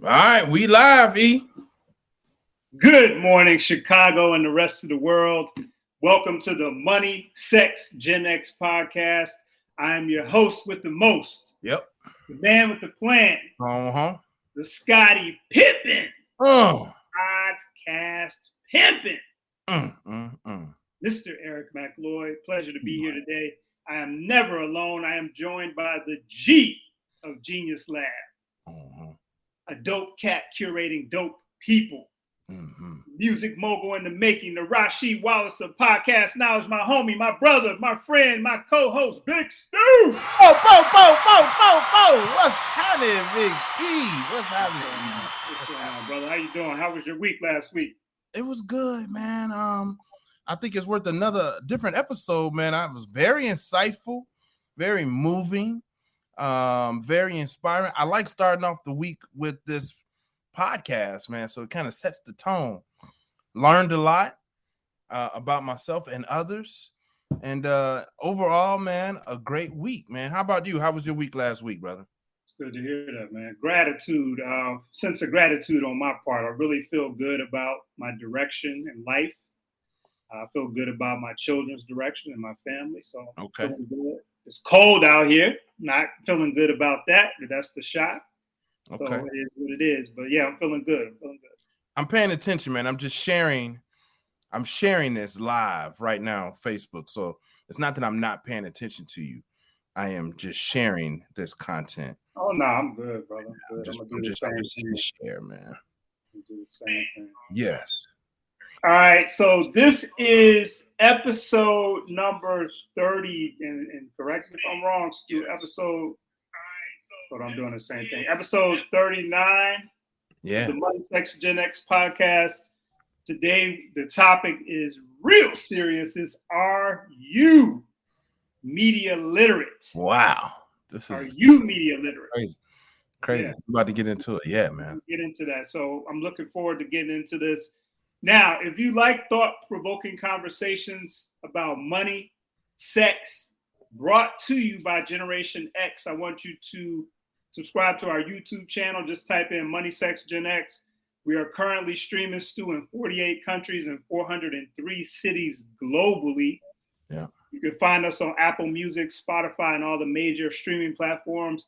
All right, we live, E. Good morning, Chicago and the rest of the world. Welcome to the Money, Sex, Gen X podcast. I am your host with the most. Yep. The man with the plan. The Scotty Pippen. Podcast Pimpin'. Mr. Eric McLeod, pleasure to be here today. I am never alone. I am joined by the G of Genius Lab. A dope cat curating dope people. Music mogul in the making, the Rasheed Wallace of podcast knowledge, my homie, my brother, my friend, my co-host, Big Stu. What's happening, Big E? What's happening? What's going on, brother? How you doing? How was your week last week? It was good, man. I think it's worth another different episode, man. I was very insightful, very moving, very inspiring. I like starting off the week with this podcast, man, so it kind of sets the tone. Learned a lot about myself and others, and overall, man, a great week, man. How about you? How was your week last week, brother? It's good to hear that, man. Gratitude, sense of gratitude on my part. I really feel good about my direction in life. I feel good about my children's direction and my family, so okay. Feeling good. It's cold out here. Not feeling good about that, but that's the shot. Okay. So it is what it is. But yeah, I'm feeling good. I'm paying attention, man. I'm sharing this live right now on Facebook. So it's not that I'm not paying attention to you. I am just sharing this content. Oh no, I'm good, brother. I'm just share, man. Do the same thing. Yes. All right, so this is episode number 30, and correct me if I'm wrong, Stu. But I'm doing the same thing. Episode 39. Yeah. The Money, Sex, Gen X podcast. Today, the topic is real serious. Are you media literate? Wow. Are you media literate? Crazy. Yeah. I'm about to get into it. Yeah, man. Get into that. So I'm looking forward to getting into this. Now, if you like thought-provoking conversations about money, sex, brought to you by Generation X, I want you to subscribe to our YouTube channel. Just type in Money, Sex, Gen X. We are currently streaming, Stu, in 48 countries and 403 cities globally. Yeah. You can find us on Apple Music, Spotify, and all the major streaming platforms.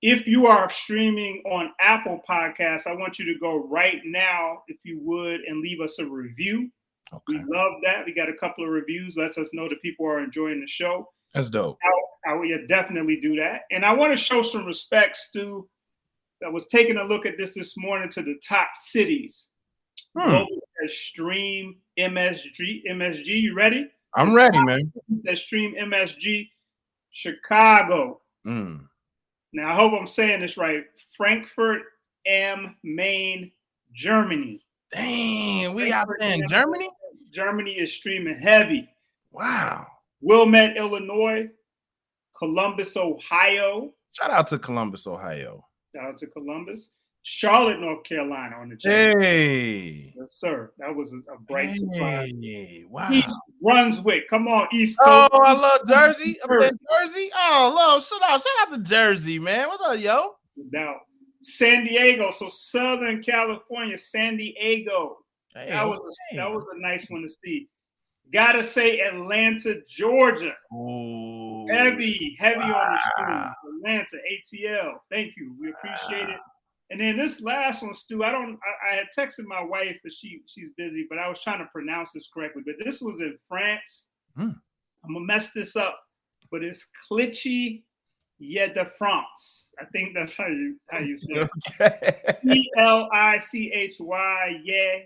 If you are streaming on Apple Podcasts, I want you to go right now, if you would, and leave us a review. Okay. We love that. We got a couple of reviews. Lets us know that people are enjoying the show. That's dope. I will definitely do that. And I want to show some respect, Stu. I was taking a look at this morning to the top cities. Stream MSG. MSG, you ready? I'm ready, man. That Stream MSG, Chicago. Now, I hope I'm saying this right. Frankfurt am Main, Germany. Dang, we out there in Germany? Germany is streaming heavy. Wow. Wilmette, Illinois. Columbus, Ohio. Shout out to Columbus, Ohio. Shout out to Columbus. Charlotte, North Carolina on the channel. Hey. Yes, sir. That was a bright surprise. Wow. East Brunswick. Come on, East Coast. Oh, I love Jersey. Jersey. Oh, love. Shout out to Jersey, man. What up, yo? Now, San Diego. So Southern California, San Diego. Hey, that was a nice one to see. Gotta say Atlanta, Georgia. Ooh. Heavy on the stream. Atlanta, ATL. Thank you. We appreciate it. And then this last one, Stu, I had texted my wife, but she's busy, but I was trying to pronounce this correctly. But this was in France. I'm gonna mess this up, but it's Clichy de France. I think that's how you say it. Clichy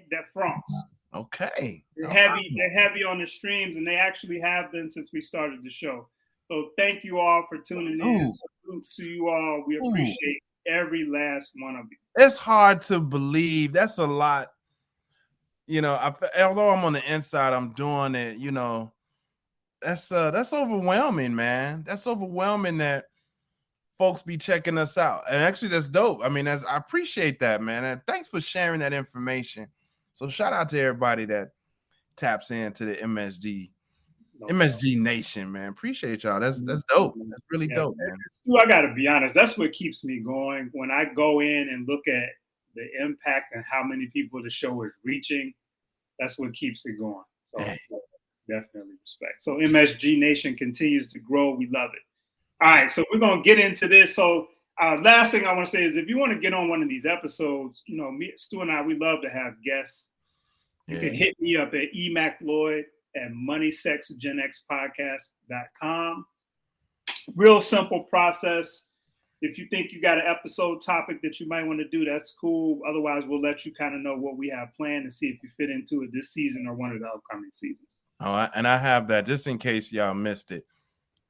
de France. Okay. They're heavy on the streams, and they actually have been since we started the show. So thank you all for tuning in. Salute to you all. We appreciate every last one of you. It's hard to believe. That's a lot. You know, although I'm on the inside, I'm doing it. You know, that's overwhelming, man. That's overwhelming that folks be checking us out. And actually, that's dope. I mean, I appreciate that, man. And thanks for sharing that information. So shout out to everybody that taps into the MSG Nation, man. Appreciate y'all. That's dope. That's really dope, man. I got to be honest. That's what keeps me going when I go in and look at the impact and how many people the show is reaching, that's what keeps it going. So definitely respect. So MSG Nation continues to grow. We love it. All right, so we're gonna get into this. So last thing I want to say is if you want to get on one of these episodes, you know, me, Stu and I, we love to have guests. You can hit me up at emaclloyd@moneysexgenxpodcast.com. Real simple process. If you think you got an episode topic that you might want to do, that's cool. Otherwise, we'll let you kind of know what we have planned and see if you fit into it this season or one of the upcoming seasons. Oh, and I have that just in case y'all missed it.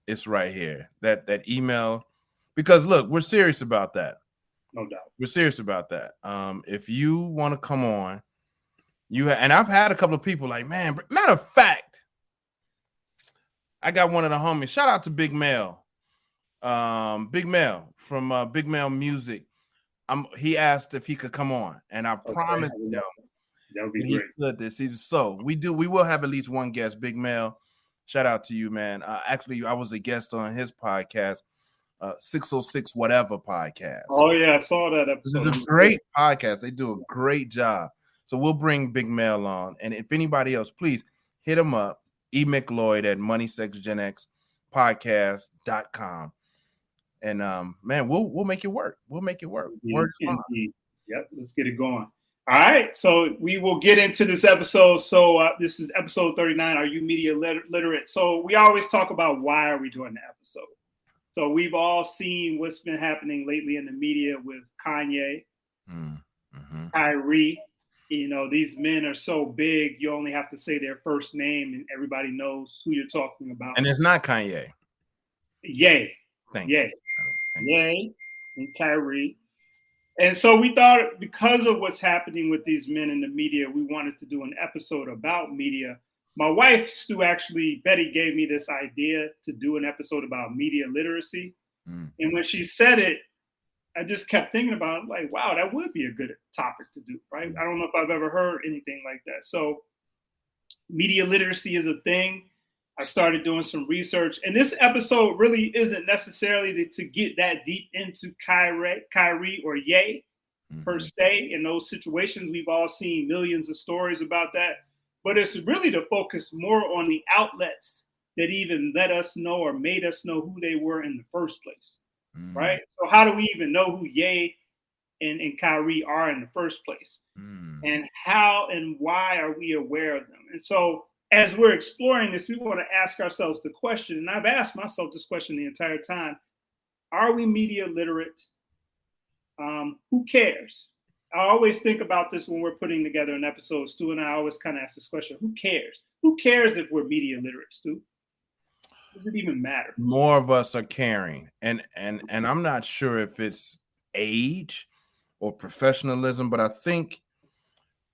It's right here. That email, because look, we're serious about that. No doubt. We're serious about that. If you want to come on, and I've had a couple of people like, man, matter of fact, I got one of the homies. Shout out to Big Mel. Big Mel from Big Mel Music. He asked if he could come on, and I promised him that would be he great. could this season. So we will have at least one guest. Big Mel, shout out to you, man. Actually, I was a guest on his podcast, 606 Whatever podcast. Oh yeah, I saw that episode. This is a great podcast. They do a great job. So we'll bring Big Mel on, and if anybody else, please hit him up. moneysexgenxpodcast.com. And man, we'll make it work. We'll make it work. Yep, let's get it going. All right, so we will get into this episode. So this is episode 39. Are you media literate? So we always talk about why are we doing the episode. So we've all seen what's been happening lately in the media with Kanye, Kyrie. You know, these men are so big, you only have to say their first name and everybody knows who you're talking about. And it's not Kanye. Ye. Thank you. Ye and Kyrie. And so we thought because of what's happening with these men in the media, we wanted to do an episode about media. My wife, Stu, Betty gave me this idea to do an episode about media literacy. And when she said it, I just kept thinking about it, like, wow, that would be a good topic to do, right? I don't know if I've ever heard anything like that. So media literacy is a thing. I started doing some research, and this episode really isn't necessarily to get that deep into Kyrie or Ye per se. In those situations, we've all seen millions of stories about that, but it's really to focus more on the outlets that even let us know or made us know who they were in the first place, right? So how do we even know who Ye and Kyrie are in the first place? And how and why are we aware of them? And so as we're exploring this, we want to ask ourselves the question, and I've asked myself this question the entire time: are we media literate? Who cares? I always think about this when we're putting together an episode. Stu and I always kind of ask this question: who cares? Who cares if we're media literate, Stu? Does it even matter? More of us are caring, and I'm not sure if it's age or professionalism, but I think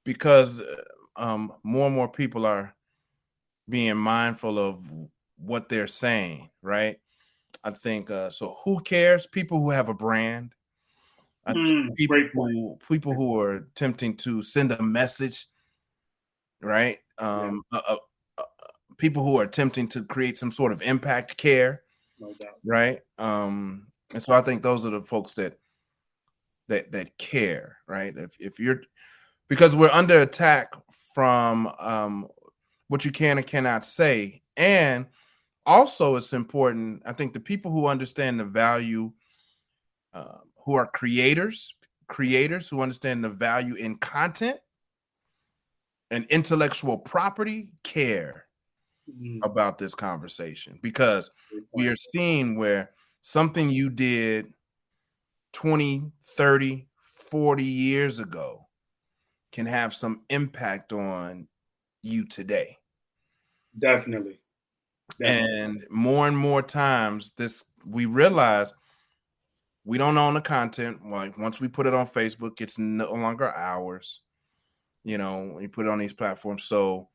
because more and more people are being mindful of what they're saying, right? I think so. Who cares? People who have a brand. I think people who are attempting to send a message, right? People who are attempting to create some sort of impact care, no doubt, right? And so I think those are the folks that care, right? If you're, because we're under attack from what you can and cannot say. And also it's important, I think the people who understand the value, who are creators who understand the value in content and intellectual property care about this conversation, because we are seeing where something you did 20, 30, 40 years ago can have some impact on you today. Definitely. And more times we realize we don't own the content. Like once we put it on Facebook, it's no longer ours. You know, when you put it on these platforms. So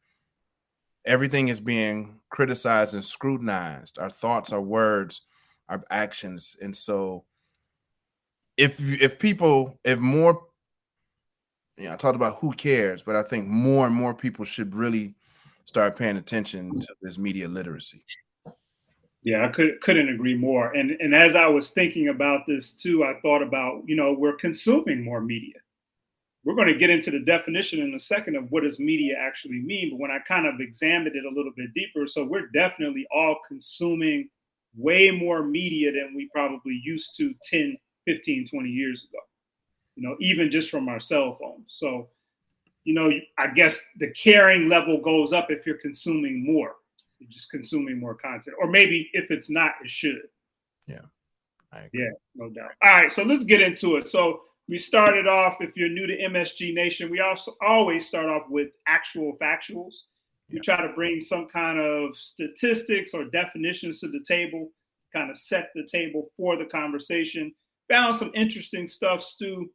everything is being criticized and scrutinized. Our thoughts, our words, our actions. And so if more, you know, I talked about who cares, but I think more and more people should really start paying attention to this media literacy. Yeah, I couldn't agree more. And as I was thinking about this too, I thought about, you know, we're consuming more media. we're going to get into the definition in a second of what does media actually mean. But when I kind of examined it a little bit deeper, so we're definitely all consuming way more media than we probably used to 10, 15, 20 years ago, even just from our cell phones. So, I guess the caring level goes up if you're consuming more, you're just consuming more content, or maybe if it's not, it should. Yeah. I agree. Yeah, no doubt. All right, so let's get into it. So we started off, if you're new to MSG Nation, we also always start off with actual factuals. We try to bring some kind of statistics or definitions to the table, kind of set the table for the conversation. Found some interesting stuff, Stu.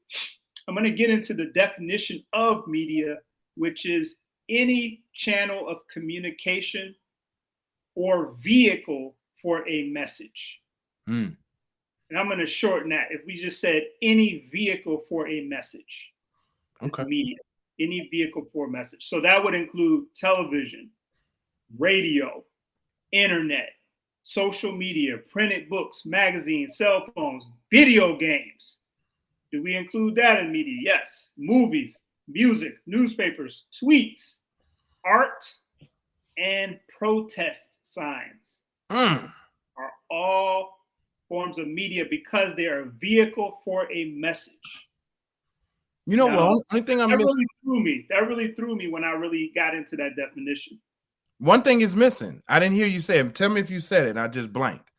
I'm going to get into the definition of media, which is any channel of communication or vehicle for a message. And I'm going to shorten that. If we just said any vehicle for a message, okay, media, any vehicle for a message. So that would include television, radio, internet, social media, printed books, magazines, cell phones, video games. Do we include that in media? Yes. Movies, music, newspapers, tweets, art, and protest signs are all forms of media because they are a vehicle for a message. Only thing I'm missing. That really threw me when I really got into that definition. One thing is missing. I didn't hear you say it. Tell me if you said it. I just blanked.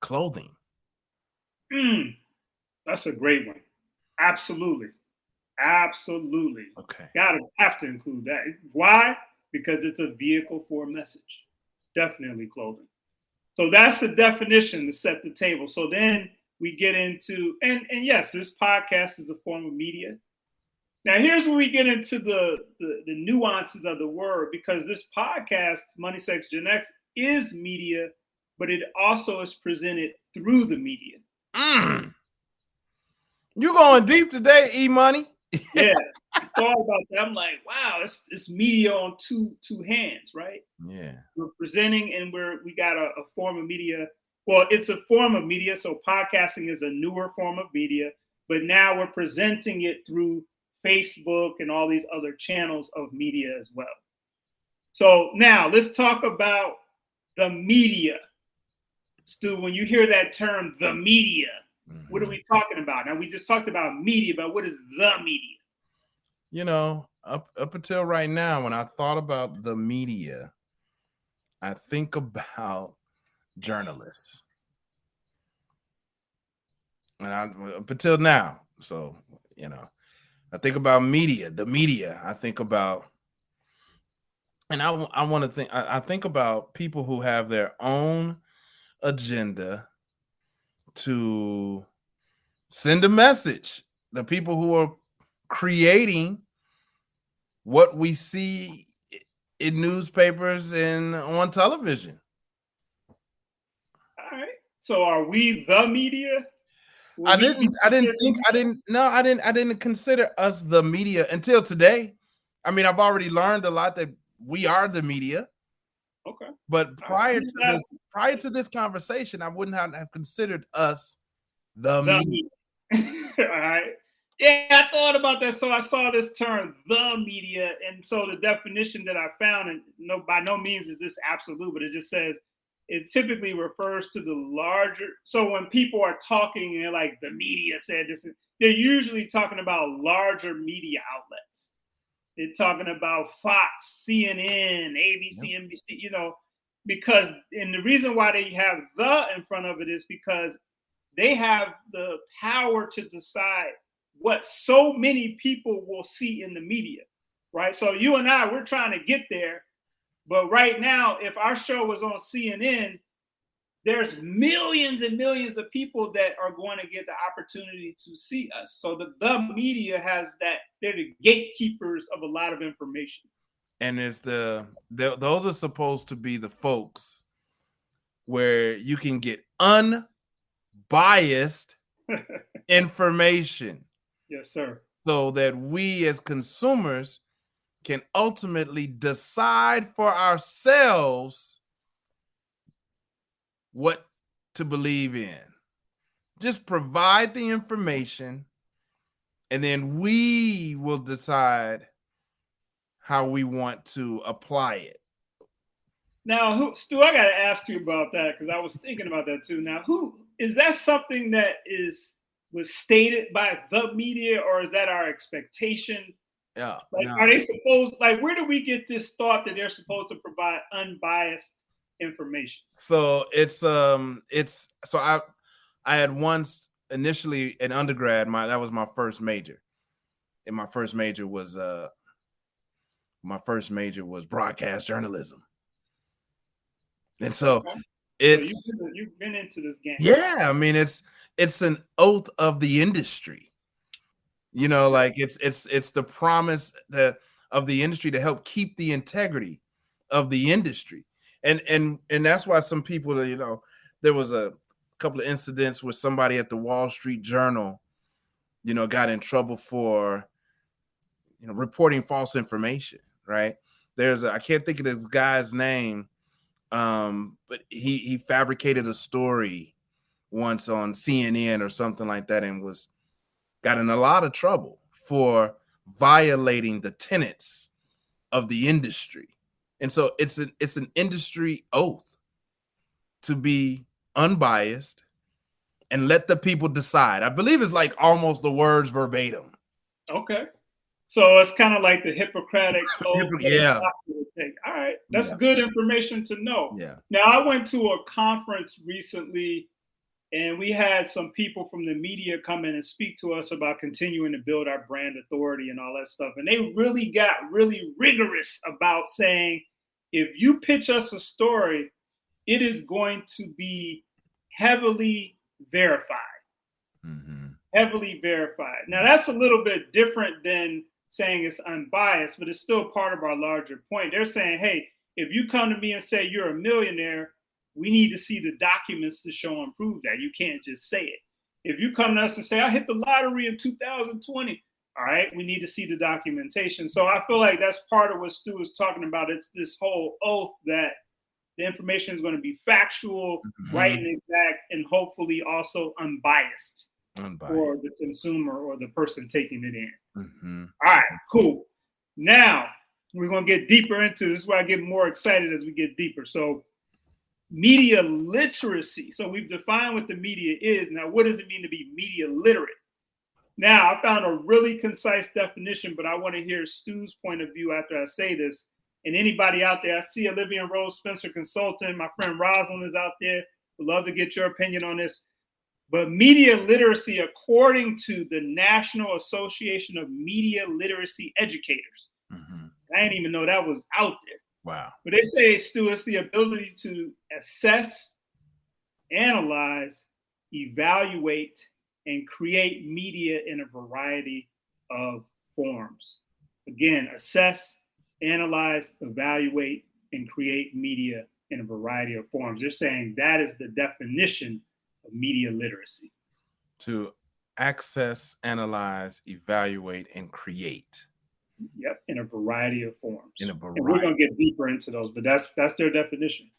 Clothing. That's a great one. Absolutely. Okay. Have to include that. Why? Because it's a vehicle for a message. Definitely clothing. So that's the definition to set the table. So then we get into, and yes, this podcast is a form of media. Now here's where we get into the nuances of the word, because this podcast, Money, Sex, Gen X, is media, but it also is presented through the media. You going deep today, E-Money? Yeah, I thought about that. I'm like, wow, it's media on two hands, right? Yeah. We're presenting, and we got a form of media. Well, it's a form of media, so podcasting is a newer form of media, but now we're presenting it through Facebook and all these other channels of media as well. So now let's talk about the media. Stu, when you hear that term, the media, what are we talking about? Now, we just talked about media, but what is the media? Up until right now, when I thought about the media, I think about journalists. And up until now, so, I think about media, the media. I think about, and I want to think, I think about people who have their own agenda to send a message. The people who are creating what we see in newspapers and on television. All right. So are we the media? I didn't consider us the media until today. I mean, I've already learned a lot that we are the media. Okay. But prior to this conversation, I wouldn't have considered us the media. All right. Yeah, I thought about that. So I saw this term, the media. And so the definition that I found, and by no means is this absolute, but it just says it typically refers to the larger. So when people are talking and they're like, the media said this, they're usually talking about larger media outlets. They're talking about Fox, CNN, ABC, NBC, because, and the reason why they have the in front of it is because they have the power to decide what so many people will see in the media, right? So you and I, we're trying to get there. But right now, if our show was on CNN, there's millions and millions of people that are going to get the opportunity to see us. So the media has that, they're the gatekeepers of a lot of information. And it's those are supposed to be the folks where you can get unbiased information. Yes, sir. So that we as consumers can ultimately decide for ourselves what to believe in. Just provide the information and then we will decide how we want to apply it. Now, Stu, I got to ask you about that because I was thinking about that too. Now, who is that? Something that was stated by the media, or is that our expectation? Yeah. Like, No. are they supposed? Like, where do we get this thought that they're supposed to provide unbiased information? So it's so I had once initially in undergrad, that was my first major, and my first major was broadcast journalism. And so Okay. it's So you've been into this game. Yeah, I mean it's an oath of the industry. You know, like it's the promise of the industry to help keep the integrity of the industry. And that's why some people, you know, there was a couple of incidents where somebody at the Wall Street Journal, you know, got in trouble for, you know, reporting false information, right? I can't think of this guy's name, but he fabricated a story once on CNN or something like that, and got in a lot of trouble for violating the tenets of the industry. And so it's an industry oath to be unbiased and let the people decide. I believe it's like almost the words verbatim. Okay. So it's kind of like the Hippocratic oath. Yeah. All right. That's good information to know. Yeah. Now, I went to a conference recently, and we had some people from the media come in and speak to us about continuing to build our brand authority and all that stuff. And they really got really rigorous about saying, if you pitch us a story, it is going to be heavily verified. Mm-hmm. Heavily verified. Now, that's a little bit different than saying it's unbiased, but it's still part of our larger point. They're saying, hey, if you come to me and say you're a millionaire, we need to see the documents to show and prove that. You can't just say it. If you come to us and say, I hit the lottery in 2020, all right, we need to see the documentation. So I feel like that's part of what Stu is talking about. It's this whole oath that the information is going to be factual, right and exact, and hopefully also unbiased for the consumer or the person taking it in. Mm-hmm. All right, cool. Now we're going to get deeper into this. Is where I get more excited as we get deeper. So media literacy. So we've defined what the media is. Now, what does it mean to be media literate? Now, I found a really concise definition, but I want to hear Stu's point of view after I say this. And anybody out there, I see Olivia and Rose Spencer Consulting. My friend Rosalind is out there. Would love to get your opinion on this. But media literacy, according to the National Association of Media Literacy Educators, I didn't even know that was out there. Wow. But they say, Stu, it's the ability to assess, analyze, evaluate, and create media in a variety of forms. Again, assess, analyze, evaluate, and create media in a variety of forms. They're saying that is the definition of media literacy. To access, analyze, evaluate, and create. Yep, in a variety of forms. In a variety. And we're going to get deeper into those, but that's their definition.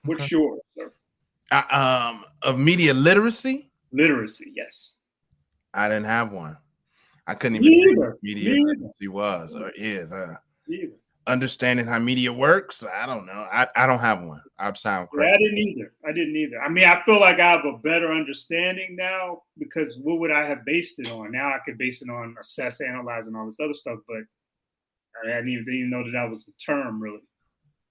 What's yours, sir? Of media literacy? Literacy, yes. I didn't have one. I couldn't even tell what media literacy was or is. Understanding how media works, I don't know. I don't have one. I'd sound crazy. Yeah, I didn't either. I mean, I feel like I have a better understanding now because what would I have based it on? Now I could base it on assess, analyze, and all this other stuff, but I didn't even know that was a term, really.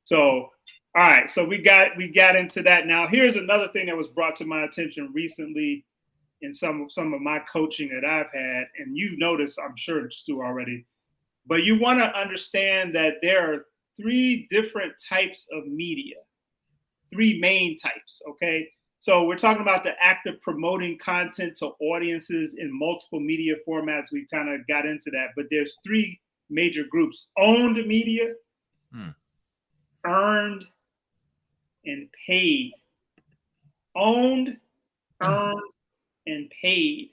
So, all right. So we got into that. Now, here's another thing that was brought to my attention recently in some of my coaching that I've had, and you've noticed, I'm sure, Stu, already. But you want to understand that there are 3 different types of media, 3 main types, okay? So we're talking about the act of promoting content to audiences in multiple media formats. We've kind of got into that, but there's 3 major groups: owned media, earned, and paid. Owned, earned, and paid.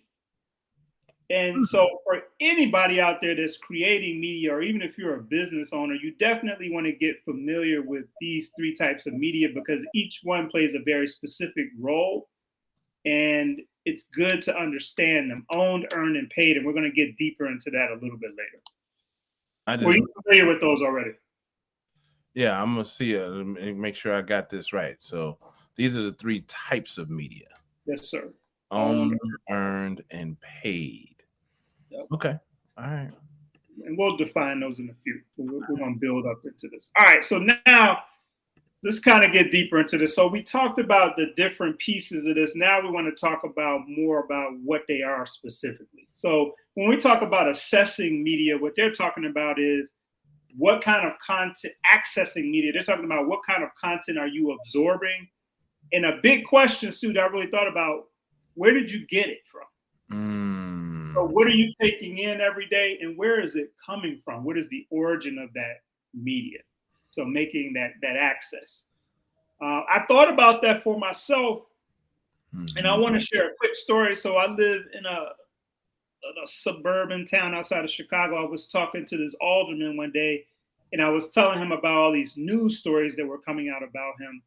And so for anybody out there that's creating media, or even if you're a business owner, you definitely want to get familiar with these 3 types of media because each one plays a very specific role. And it's good to understand them: owned, earned, and paid. And we're going to get deeper into that a little bit later. Were you familiar with those already? Yeah, I'm gonna see it and make sure I got this right. So these are the 3 types of media. Yes, sir. Owned, earned, and paid. Yep. Okay. All right. And we'll define those in a few. We're going to build up into this. All right. So now let's kind of get deeper into this. So we talked about the different pieces of this. Now we want to talk about more about what they are specifically. So when we talk about assessing media, what they're talking about is what kind of content, accessing media. They're talking about what kind of content are you absorbing? And a big question, Stu, that I really thought about, where did you get it from? So what are you taking in every day, and where is it coming from? What is the origin of that media? So making that access. I thought about that for myself, and I want to share a quick story. So I live in a suburban town outside of Chicago. I was talking to this alderman one day, and I was telling him about all these news stories that were coming out about him.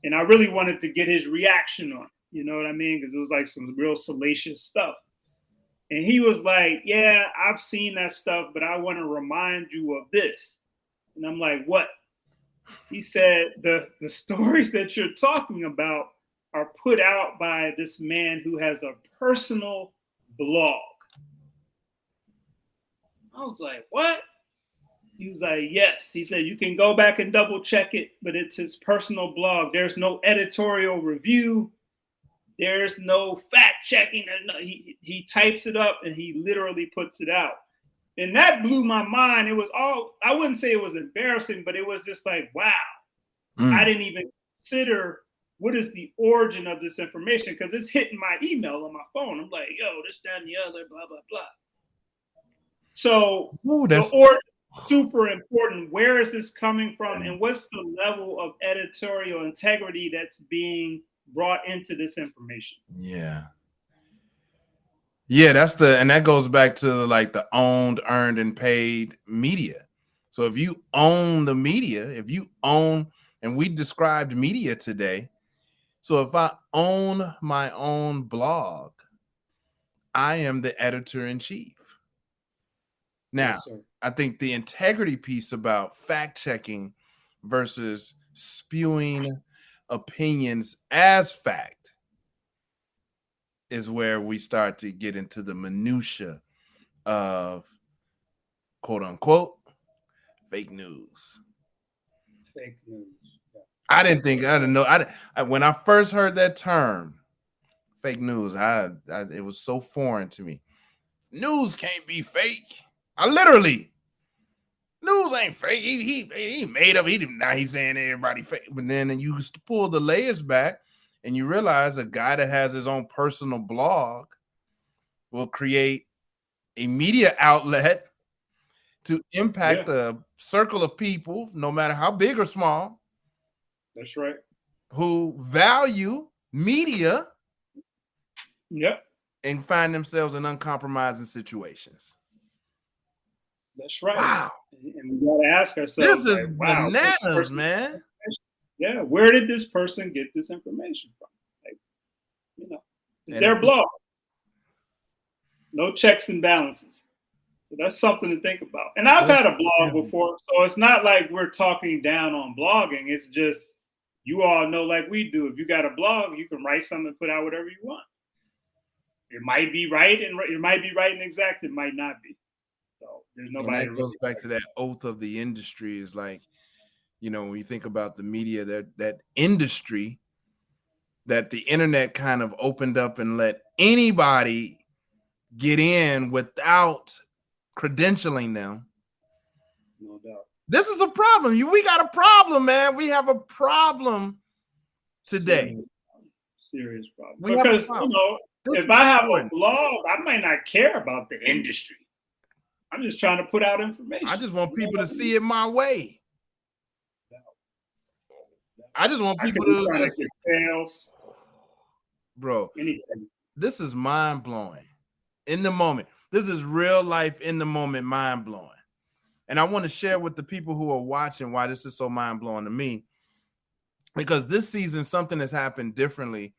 And I really wanted to get his reaction on it. You know what I mean? Because it was like some real salacious stuff. And he was like, yeah, I've seen that stuff, but I want to remind you of this. And I'm like, what? He said, the stories that you're talking about are put out by this man who has a personal blog. I was like, what? He was like, yes. He said, you can go back and double check it, but it's his personal blog. There's no editorial review. There's no fact checking. He types it up and he literally puts it out. And that blew my mind. It was all, I wouldn't say it was embarrassing, but it was just like, wow. I didn't even consider what is the origin of this information, because it's hitting my email on my phone. I'm like, yo, this, that, and the other, blah, blah, blah. So the origin is super important. Where is this coming from? And what's the level of editorial integrity that's being brought into this information? Yeah, and that goes back to like the owned, earned, and paid media. So if you own the media, and we described media today. So if I own my own blog, I am the editor-in-chief. Now, yes, I think the integrity piece about fact checking versus spewing opinions as fact is where we start to get into the minutia of quote unquote fake news. Fake news. Yeah. I didn't know. When I first heard that term, fake news, it was so foreign to me. News can't be fake. News ain't fake. He made up. Now he's saying everybody fake. But then you pull the layers back, and you realize a guy that has his own personal blog will create a media outlet to impact a circle of people, no matter how big or small. That's right. Who value media. Yep. And find themselves in uncompromising situations. That's right. Wow. And we got to ask ourselves, this is bananas, man. Yeah. Where did this person get this information from? Like, their blog. No checks and balances. So that's something to think about. And I've had a blog before, so it's not like we're talking down on blogging. It's just, you all know, like we do, if you got a blog, you can write something and put out whatever you want. It might be right, and it might be right and exact. It might not be. So there's nobody. And that goes back to that oath of the industry. Is like, when you think about the media, that industry, that the internet kind of opened up and let anybody get in without credentialing them. No doubt. This is a problem. We got a problem, man. We have a problem today. Serious problem. Because if I have a blog, I might not care about the industry. I'm just trying to put out information. I just want people to see it my way. I just want people to get sales. Bro, anything. This is mind-blowing. In the moment. This is real life in the moment, mind-blowing. And I want to share with the people who are watching why this is so mind-blowing to me. Because this season, something has happened differently